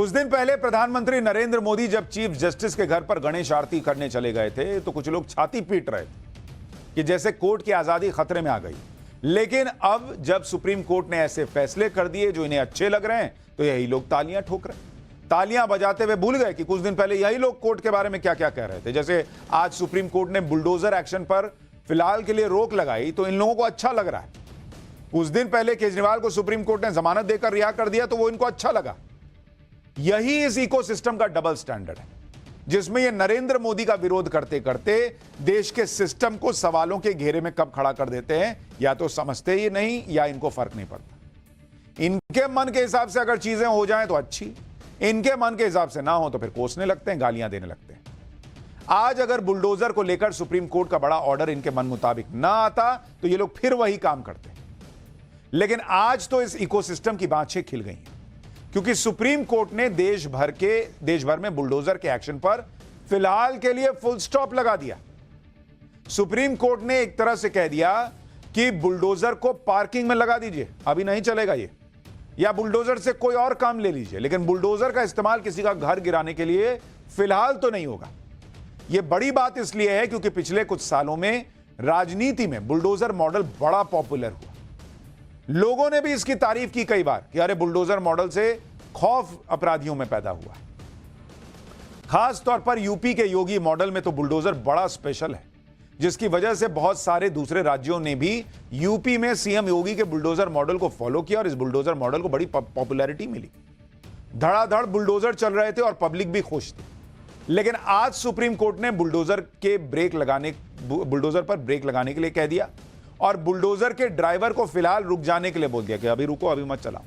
कुछ दिन पहले प्रधानमंत्री नरेंद्र मोदी जब चीफ जस्टिस के घर पर गणेश आरती करने चले गए थे तो कुछ लोग छाती पीट रहे थे कि जैसे कोर्ट की आजादी खतरे में आ गई। लेकिन अब जब सुप्रीम कोर्ट ने ऐसे फैसले कर दिए जो इन्हें अच्छे लग रहे हैं तो यही लोग तालियां ठोक रहे हैं। तालियां बजाते हुए भूल गए कि कुछ दिन पहले यही लोग कोर्ट के बारे में क्या क्या कह रहे थे। जैसे आज सुप्रीम कोर्ट ने बुलडोजर एक्शन पर फिलहाल के लिए रोक लगाई तो इन लोगों को अच्छा लग रहा है। कुछ दिन पहले केजरीवाल को सुप्रीम कोर्ट ने जमानत देकर रिहा कर दिया तो वो इनको अच्छा लगा। यही इस इकोसिस्टम का डबल स्टैंडर्ड है जिसमें ये नरेंद्र मोदी का विरोध करते करते देश के सिस्टम को सवालों के घेरे में कब खड़ा कर देते हैं, या तो समझते ही नहीं या इनको फर्क नहीं पड़ता। इनके मन के हिसाब से अगर चीजें हो जाएं तो अच्छी, इनके मन के हिसाब से ना हो तो फिर कोसने लगते हैं, गालियां देने लगते हैं। आज अगर बुलडोजर को लेकर सुप्रीम कोर्ट का बड़ा ऑर्डर इनके मन मुताबिक ना आता तो ये लोग फिर वही काम करते। लेकिन आज तो इस इकोसिस्टम की बाँछें खिल गई हैं क्योंकि सुप्रीम कोर्ट ने देश भर में बुलडोजर के एक्शन पर फिलहाल के लिए फुल स्टॉप लगा दिया। सुप्रीम कोर्ट ने एक तरह से कह दिया कि बुलडोजर को पार्किंग में लगा दीजिए, अभी नहीं चलेगा ये, या बुलडोजर से कोई और काम ले लीजिए, लेकिन बुलडोजर का इस्तेमाल किसी का घर गिराने के लिए फिलहाल तो नहीं होगा। यह बड़ी बात इसलिए है क्योंकि पिछले कुछ सालों में राजनीति में बुलडोजर मॉडल बड़ा पॉपुलर हुआ। लोगों ने भी इसकी तारीफ की कई बार कि अरे बुलडोजर मॉडल से खौफ अपराधियों में पैदा हुआ। खास तौर पर यूपी के योगी मॉडल में तो बुलडोजर बड़ा स्पेशल है, जिसकी वजह से बहुत सारे दूसरे राज्यों ने भी यूपी में सीएम योगी के बुलडोजर मॉडल को फॉलो किया और इस बुलडोजर मॉडल को बड़ी पॉपुलैरिटी मिली। धड़ाधड़ बुलडोजर चल रहे थे और पब्लिक भी खुश थी। लेकिन आज सुप्रीम कोर्ट ने बुलडोजर पर ब्रेक लगाने के लिए कह दिया और बुलडोजर के ड्राइवर को फिलहाल रुक जाने के लिए बोल दिया कि अभी रुको, अभी मत चलाओ।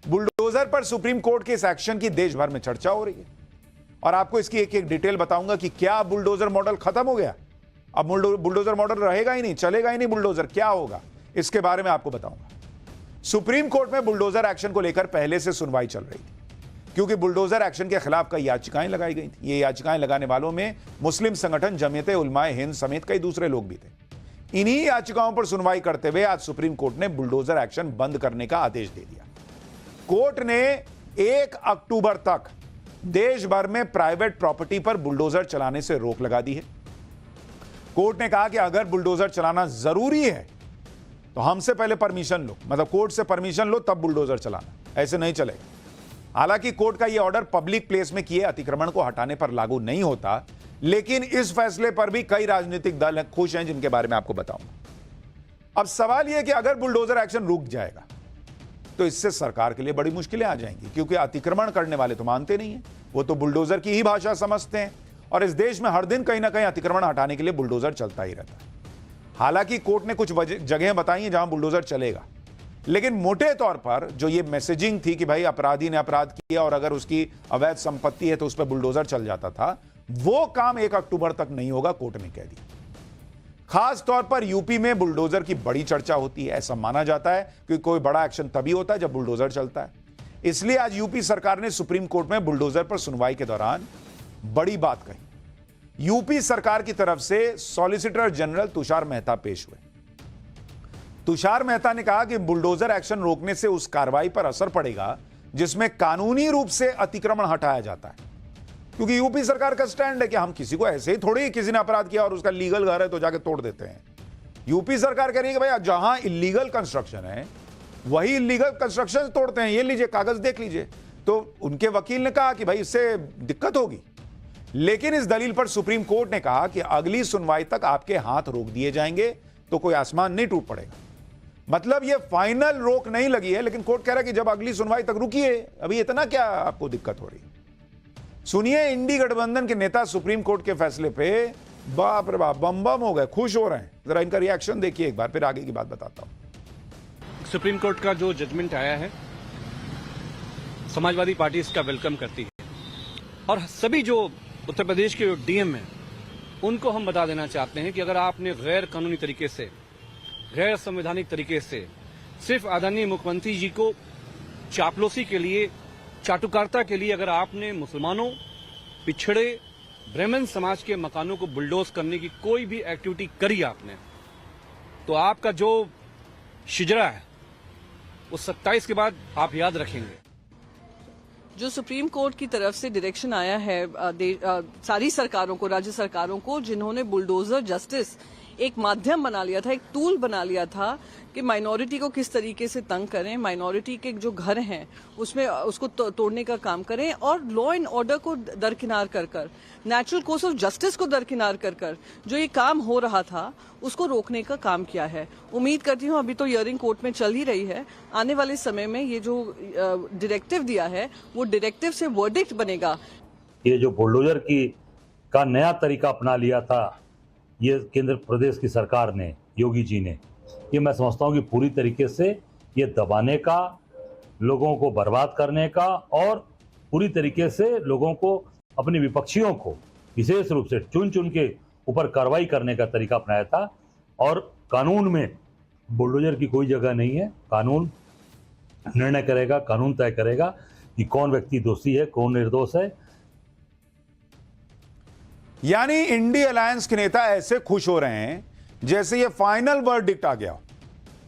बुलडोजर पर सुप्रीम कोर्ट के इस एक्शन की देश भर में चर्चा हो रही है और आपको इसकी एक एक डिटेल बताऊंगा कि क्या बुलडोजर मॉडल खत्म हो गया, अब बुलडोजर मॉडल रहेगा ही नहीं, चलेगा ही नहीं, बुलडोजर क्या होगा, इसके बारे में आपको बताऊंगा। सुप्रीम कोर्ट में बुलडोजर एक्शन को लेकर पहले से सुनवाई चल रही थी क्योंकि बुलडोजर एक्शन के खिलाफ कई याचिकाएं लगाई गई थी। ये याचिकाएं लगाने वालों में मुस्लिम संगठन जमीयत उलमाए हिंद समेत कई दूसरे लोग भी थे। इन्हीं याचिकाओं पर सुनवाई करते हुए आज सुप्रीम कोर्ट ने बुलडोजर एक्शन बंद करने का आदेश दे दिया। कोर्ट ने 1 अक्टूबर तक देश भर में प्राइवेट प्रॉपर्टी पर बुलडोजर चलाने से रोक लगा दी है। कोर्ट ने कहा कि अगर बुलडोजर चलाना जरूरी है तो हमसे पहले परमिशन लो, मतलब कोर्ट से परमिशन लो तब बुलडोजर चलाना, ऐसे नहीं चलेगा। हालांकि कोर्ट का यह ऑर्डर पब्लिक प्लेस में किए अतिक्रमण को हटाने पर लागू नहीं होता, लेकिन इस फैसले पर भी कई राजनीतिक दल खुश हैं जिनके बारे में आपको बताऊंगा। अब सवाल यह कि अगर बुलडोजर एक्शन रुक जाएगा तो इससे सरकार के लिए बड़ी मुश्किलें आ जाएंगी क्योंकि अतिक्रमण करने वाले तो मानते नहीं हैं, वो तो बुलडोजर की ही भाषा समझते हैं और इस देश में हर दिन कहीं ना कहीं अतिक्रमण हटाने के लिए बुलडोजर चलता ही रहता है। हालांकि कोर्ट ने कुछ जगहें बताई हैं जहां बुलडोजर चलेगा, लेकिन मोटे तौर पर जो ये मैसेजिंग थी कि भाई अपराधी ने अपराध किया और अगर उसकी अवैध संपत्ति है तो उस पर बुलडोजर चल जाता था, वो काम 1 अक्टूबर तक नहीं होगा, कोर्ट ने कह दिया। खास तौर पर यूपी में बुलडोजर की बड़ी चर्चा होती है। ऐसा माना जाता है कि कोई बड़ा एक्शन तभी होता है जब बुलडोजर चलता है। इसलिए आज यूपी सरकार ने सुप्रीम कोर्ट में बुलडोजर पर सुनवाई के दौरान बड़ी बात कही। यूपी सरकार की तरफ से सॉलिसिटर जनरल तुषार मेहता पेश हुए। तुषार मेहता ने कहा कि बुलडोजर एक्शन रोकने से उस कार्रवाई पर असर पड़ेगा जिसमें कानूनी रूप से अतिक्रमण हटाया जाता है, क्योंकि यूपी सरकार का स्टैंड है कि हम किसी को ऐसे ही थोड़ी, किसी ने अपराध किया और उसका लीगल घर है तो जाके तोड़ देते हैं। यूपी सरकार कह रही है कि भाई जहां इलीगल कंस्ट्रक्शन है वही इलीगल कंस्ट्रक्शन तोड़ते हैं, ये लीजिए कागज देख लीजिए। तो उनके वकील ने कहा कि भाई इससे दिक्कत होगी, लेकिन इस दलील पर सुप्रीम कोर्ट ने कहा कि अगली सुनवाई तक आपके हाथ रोक दिए जाएंगे तो कोई आसमान नहीं टूट पड़ेगा। मतलब ये फाइनल रोक नहीं लगी है, लेकिन कोर्ट कह रहा है कि जब अगली सुनवाई तक रुकिए, अभी इतना क्या आपको दिक्कत हो रही है। सुनिए, इंडी गठबंधन के नेता सुप्रीम कोर्ट के फैसले पे बाप रे बाप बम बम हो गए, खुश हो रहे हैं। जरा इनका रिएक्शन देखिए एक बार, फिर आगे की बात बताता हूं। सुप्रीम कोर्ट का जो जजमेंट आया है, समाजवादी पार्टी इसका वेलकम करती है और सभी जो उत्तर प्रदेश के डीएम हैं उनको हम बता देना चाहते हैं कि अगर आपने गैर कानूनी तरीके से, गैर संवैधानिक तरीके से सिर्फ आदरणीय मुख्यमंत्री जी को चापलूसी के लिए, चाटुकारिता के लिए अगर आपने मुसलमानों, पिछड़े, ब्राह्मण समाज के मकानों को बुलडोज करने की कोई भी एक्टिविटी करी आपने, तो आपका जो शिजरा है वो 27 के बाद आप याद रखेंगे। जो सुप्रीम कोर्ट की तरफ से डायरेक्शन आया है सारी सरकारों को, राज्य सरकारों को, जिन्होंने बुलडोजर जस्टिस एक माध्यम बना लिया था, एक टूल बना लिया था कि माइनॉरिटी को किस तरीके से तंग करें, माइनॉरिटी के जो घर हैं उसमें उसको तोड़ने का काम करें और लॉ एंड ऑर्डर को दरकिनार कर कर, नेचुरल कोर्स ऑफ जस्टिस को दरकिनार कर कर जो ये काम हो रहा था उसको रोकने का काम किया है। उम्मीद करती हूँ, अभी तो हियरिंग कोर्ट में चल ही रही है, आने वाले समय में ये जो डायरेक्टिव दिया है वो डायरेक्टिव से वर्डिक्ट बनेगा। ये जो बुलडोजर का नया तरीका अपना लिया था ये केंद्र प्रदेश की सरकार ने, योगी जी ने, ये मैं समझता हूँ कि पूरी तरीके से ये दबाने का, लोगों को बर्बाद करने का और पूरी तरीके से लोगों को, अपने विपक्षियों को विशेष रूप से चुन चुन के ऊपर कार्रवाई करने का तरीका अपनाया था। और कानून में बुलडोजर की कोई जगह नहीं है। कानून निर्णय करेगा, कानून तय करेगा कि कौन व्यक्ति दोषी है, कौन निर्दोष है। यानी इंडी अलायंस के नेता ऐसे खुश हो रहे हैं जैसे ये फाइनल वर्डिक्ट आ गया,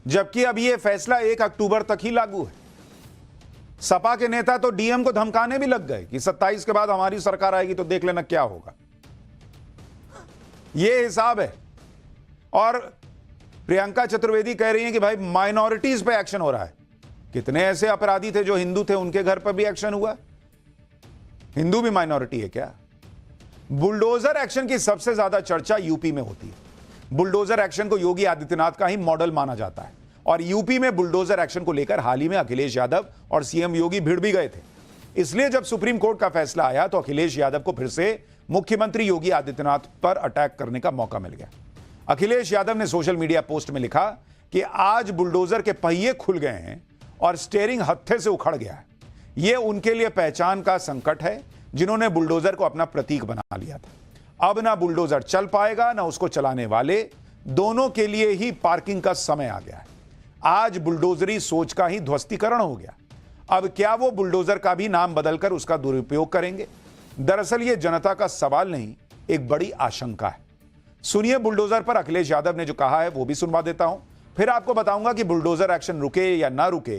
जबकि अब ये फैसला 1 अक्टूबर तक ही लागू है। सपा के नेता तो डीएम को धमकाने भी लग गए कि 27 के बाद हमारी सरकार आएगी तो देख लेना क्या होगा। ये हिसाब है। और प्रियंका चतुर्वेदी कह रही हैं कि भाई माइनॉरिटीज पे एक्शन हो रहा है। कितने ऐसे अपराधी थे जो हिंदू थे, उनके घर पर भी एक्शन हुआ। हिंदू भी माइनॉरिटी है क्या? बुलडोजर एक्शन की सबसे ज्यादा चर्चा यूपी में होती है। बुलडोजर एक्शन को योगी आदित्यनाथ का ही मॉडल माना जाता है और यूपी में बुलडोजर एक्शन को लेकर हाल ही में अखिलेश यादव और सीएम योगी भिड़ भी गए थे। इसलिए जब सुप्रीम कोर्ट का फैसला आया तो अखिलेश यादव को फिर से मुख्यमंत्री योगी आदित्यनाथ पर अटैक करने का मौका मिल गया। अखिलेश यादव ने सोशल मीडिया पोस्ट में लिखा कि आज बुलडोजर के पहिए खुल गए हैं और स्टीयरिंग हत्थे से उखड़ गया है। यह उनके लिए पहचान का संकट है जिन्होंने बुलडोजर को अपना प्रतीक बना लिया था। अब ना बुलडोजर चल पाएगा ना उसको चलाने वाले, दोनों के लिए ही पार्किंग का समय आ गया है। आज बुलडोजरी सोच का ही ध्वस्तीकरण हो गया। अब क्या वो बुलडोजर का भी नाम बदलकर उसका दुरुपयोग करेंगे? दरअसल ये जनता का सवाल नहीं, एक बड़ी आशंका है। सुनिए बुलडोजर पर अखिलेश यादव ने जो कहा है वो भी सुनवा देता हूं, फिर आपको बताऊंगा कि बुलडोजर एक्शन रुके या ना रुके,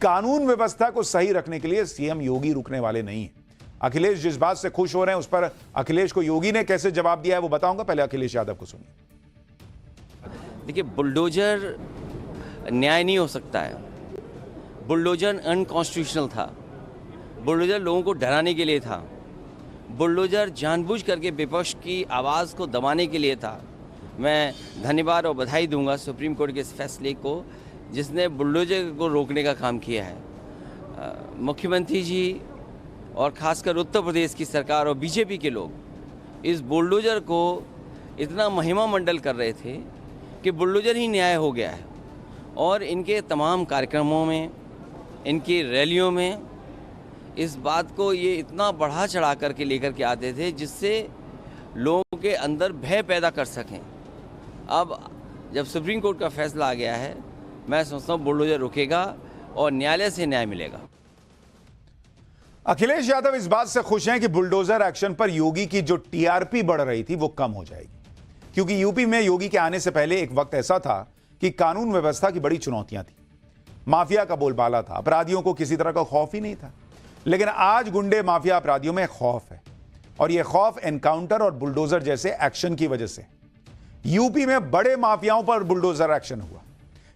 कानून व्यवस्था को सही रखने के लिए सीएम योगी रुकने वाले नहीं है। अखिलेश जिस बात से खुश हो रहे हैं उस पर अखिलेश को योगी ने कैसे जवाब दिया है वो बताऊंगा। पहले अखिलेश यादव को सुनिए। देखिए, बुलडोजर न्याय नहीं हो सकता है। बुलडोजर अनकॉन्स्टिट्यूशनल था। बुलडोजर लोगों को डराने के लिए था। बुलडोजर जानबूझ करके विपक्ष की आवाज़ को दबाने के लिए था। मैं धन्यवाद और बधाई दूंगा सुप्रीम कोर्ट के इस फैसले को जिसने बुलडोजर को रोकने का काम किया है। मुख्यमंत्री जी और खासकर उत्तर प्रदेश की सरकार और बीजेपी के लोग इस बुलडोजर को इतना महिमा मंडल कर रहे थे कि बुलडोजर ही न्याय हो गया है। और इनके तमाम कार्यक्रमों में, इनकी रैलियों में इस बात को ये इतना बढ़ा चढ़ा करके लेकर के आते थे जिससे लोगों के अंदर भय पैदा कर सकें। अब जब सुप्रीम कोर्ट का फैसला आ गया है, मैं समझता हूँ बुलडोजर रुकेगा और न्यायालय से न्याय मिलेगा। अखिलेश यादव इस बात से खुश हैं कि बुलडोजर एक्शन पर योगी की जो टीआरपी बढ़ रही थी वो कम हो जाएगी, क्योंकि यूपी में योगी के आने से पहले एक वक्त ऐसा था कि कानून व्यवस्था की बड़ी चुनौतियां थी। माफिया का बोलबाला था, अपराधियों को किसी तरह का खौफ ही नहीं था। लेकिन आज गुंडे माफिया अपराधियों में खौफ है और यह खौफ एनकाउंटर और बुलडोजर जैसे एक्शन की वजह से। यूपी में बड़े माफियाओं पर बुलडोजर एक्शन हुआ,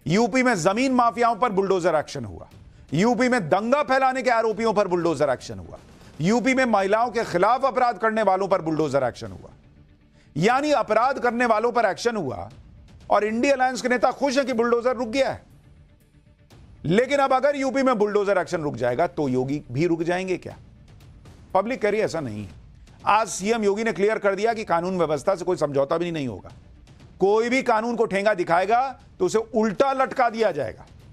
यूपी में जमीन माफियाओं पर बुलडोजर एक्शन हुआ, यूपी में दंगा फैलाने के आरोपियों पर बुलडोजर एक्शन हुआ, यूपी में महिलाओं के खिलाफ अपराध करने वालों पर बुलडोजर एक्शन हुआ। यानी अपराध करने वालों पर एक्शन हुआ और इंडी अलायंस के नेता खुश हैं कि बुलडोजर रुक गया है। लेकिन अब अगर यूपी में बुलडोजर एक्शन रुक जाएगा तो योगी भी रुक जाएंगे क्या? पब्लिक कह रही है ऐसा नहीं है। आज सीएम योगी ने क्लियर कर दिया कि कानून व्यवस्था से कोई समझौता भी नहीं होगा। कोई भी कानून को ठेंगा दिखाएगा तो उसे उल्टा लटका दिया जाएगा।